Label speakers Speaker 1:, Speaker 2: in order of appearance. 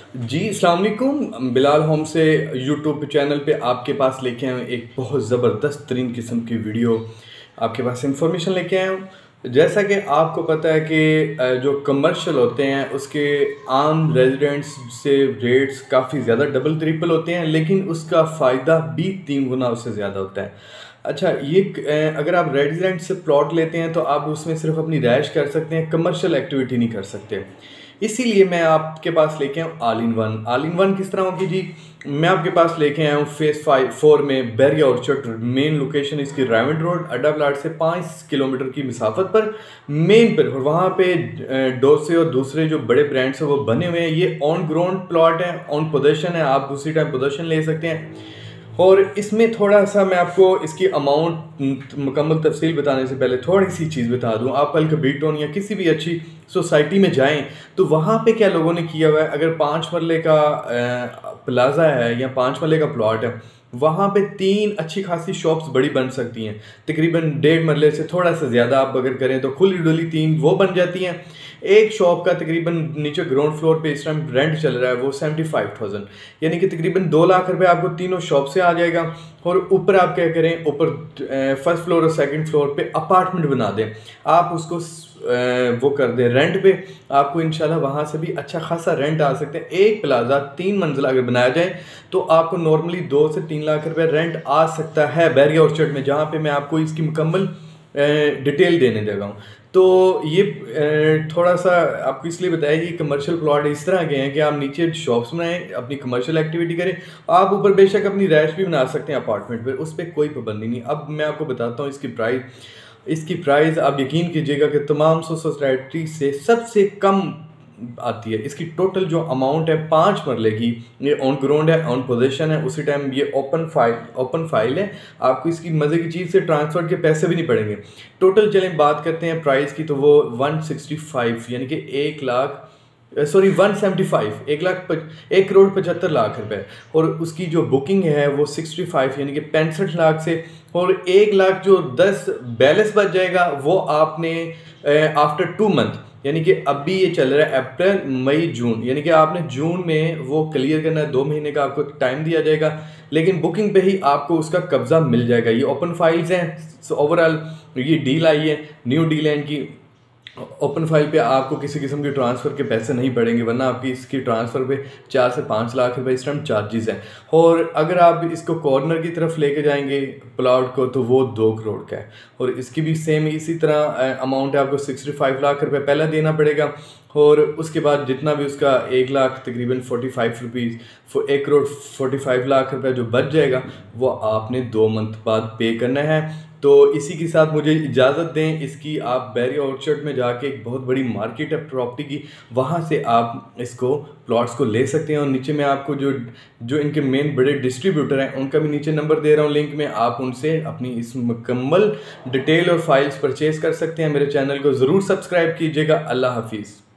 Speaker 1: जी, अस्सलाम वालेकुम। बिलाल होम से यूट्यूब चैनल पे आपके पास लेके आए हूँ एक बहुत ज़बरदस्त तरीन किस्म की वीडियो। आपके पास इंफॉर्मेशन लेके आया हूँ। जैसा कि आपको पता है कि जो कमर्शियल होते हैं उसके आम रेजिडेंट्स से रेट्स काफ़ी ज़्यादा डबल ट्रिपल होते हैं, लेकिन उसका फ़ायदा भी 3 गुना उससे ज़्यादा होता है। अच्छा, ये अगर आप रेजिडेंट से प्लॉट लेते हैं तो आप उसमें सिर्फ अपनी रहायश कर सकते हैं, कमर्शियल एक्टिविटी नहीं कर सकते। इसीलिए मैं आपके पास लेके आया हूँ ऑल इन वन किस तरह होगी जी। मैं आपके पास लेके आया हूँ फेस 4 में बैरिया ऑर्चर्ड। मेन लोकेशन इसकी रायमंड रोड अड्डा प्लाट से 5 किलोमीटर की मुसाफत पर मेन पर, और वहाँ पे डोसे और दूसरे जो बड़े ब्रांड्स हैं वो बने हुए हैं। ये ऑन ग्राउंड प्लॉट है, ऑन पोजेशन है, आप उसी टाइम पोजेशन ले सकते हैं। और इसमें थोड़ा सा मैं आपको इसकी अमाउंट मुकम्मल तफसील बताने से पहले थोड़ी सी चीज़ बता दूं। आप कल कबीटोन या किसी भी अच्छी सोसाइटी में जाएं तो वहाँ पे क्या लोगों ने किया हुआ है, अगर 5 मरले का प्लाजा है या 5 मरले का प्लॉट है, वहाँ पे 3 अच्छी खासी शॉप्स बड़ी बन सकती हैं। तकरीबन 1.5 मरले से थोड़ा सा ज़्यादा आप अगर करें तो खुली डुली 3 वो बन जाती हैं। एक शॉप का तकरीबन नीचे ग्राउंड फ्लोर पे इस टाइम रेंट चल रहा है वो 75,000, यानी कि तकरीबन 2 लाख रुपए आपको तीनों शॉप से आ जाएगा। और ऊपर आप क्या करें, ऊपर फर्स्ट फ्लोर और सेकंड फ्लोर पे अपार्टमेंट बना दें, आप उसको वो कर दें रेंट पे, आपको इंशाल्लाह वहाँ से भी अच्छा खासा रेंट आ सकते हैं। एक प्लाजा 3 मंजिला अगर बनाया जाए तो आपको नॉर्मली 2 से 3 लाख रुपए रेंट आ सकता है बैरिया ऑर्चर्ड में, जहाँ पे मैं आपको इसकी मुकम्मल डिटेल देने देगा हूँ। तो ये थोड़ा सा आपको इसलिए बताया कि कमर्शियल प्लॉट इस तरह के हैं कि आप नीचे शॉप्स बनाएं, अपनी कमर्शियल एक्टिविटी करें, आप ऊपर बेशक अपनी रैश भी बना सकते हैं अपार्टमेंट पर, उस पर कोई पाबंदी नहीं। अब मैं आपको बताता हूँ इसकी प्राइस। इसकी प्राइस आप यकीन कीजिएगा कि तमाम सोसाइटी से सबसे कम आती है। इसकी टोटल जो अमाउंट है 5 मरले की, ये ऑन ग्राउंड है, ऑन पोजीशन है, उसी टाइम ये ओपन फाइल है। आपको इसकी मज़े की चीज़ से ट्रांसफ़र के पैसे भी नहीं पड़ेंगे। टोटल चलें बात करते हैं प्राइस की, तो वो 165 यानी कि 175 1,75,00,000 रुपए। और उसकी जो बुकिंग है वो 65 यानी कि 65 लाख से, और 1 लाख जो 10 बैलेंस बच जाएगा वो आपने आफ्टर 2 मंथ, यानी कि अभी ये चल रहा है अप्रैल मई जून, यानी कि आपने जून में वो क्लियर करना है। 2 महीने का आपको टाइम दिया जाएगा, लेकिन बुकिंग पे ही आपको उसका कब्जा मिल जाएगा। ये ओपन फाइल्स हैं। सो ओवरऑल ये डील आई है, न्यू डील है इनकी। ओपन फाइल पे आपको किसी किस्म के ट्रांसफ़र के पैसे नहीं पड़ेंगे, वरना आपकी इसकी ट्रांसफ़र पे 4 से 5 लाख रुपए इस टाइम चार्जेस हैं। और अगर आप इसको कॉर्नर की तरफ लेके जाएंगे प्लॉट को तो वो 2 करोड़ का है। और इसकी भी सेम इसी तरह अमाउंट है, आपको 65 लाख रुपए पहले देना पड़ेगा, और उसके बाद जितना भी उसका 1 लाख तकरीबन 45 रुपीज़ 1 करोड़ 45 लाख रुपए जो बच जाएगा वो आपने 2 मंथ बाद पे करना है। तो इसी के साथ मुझे इजाज़त दें। इसकी आप बैरिया ऑर्चर्ड में जाके, एक बहुत बड़ी मार्केट है प्रॉपर्टी की, वहाँ से आप इसको प्लॉट्स को ले सकते हैं। और नीचे मैं आपको जो जो इनके मेन बड़े डिस्ट्रीब्यूटर हैं उनका भी नीचे नंबर दे रहा हूँ लिंक में, आप उनसे अपनी इस मुकम्मल डिटेल और फाइल्स परचेज़ कर सकते हैं। मेरे चैनल को ज़रूर सब्सक्राइब कीजिएगा। अल्लाह हाफिज़।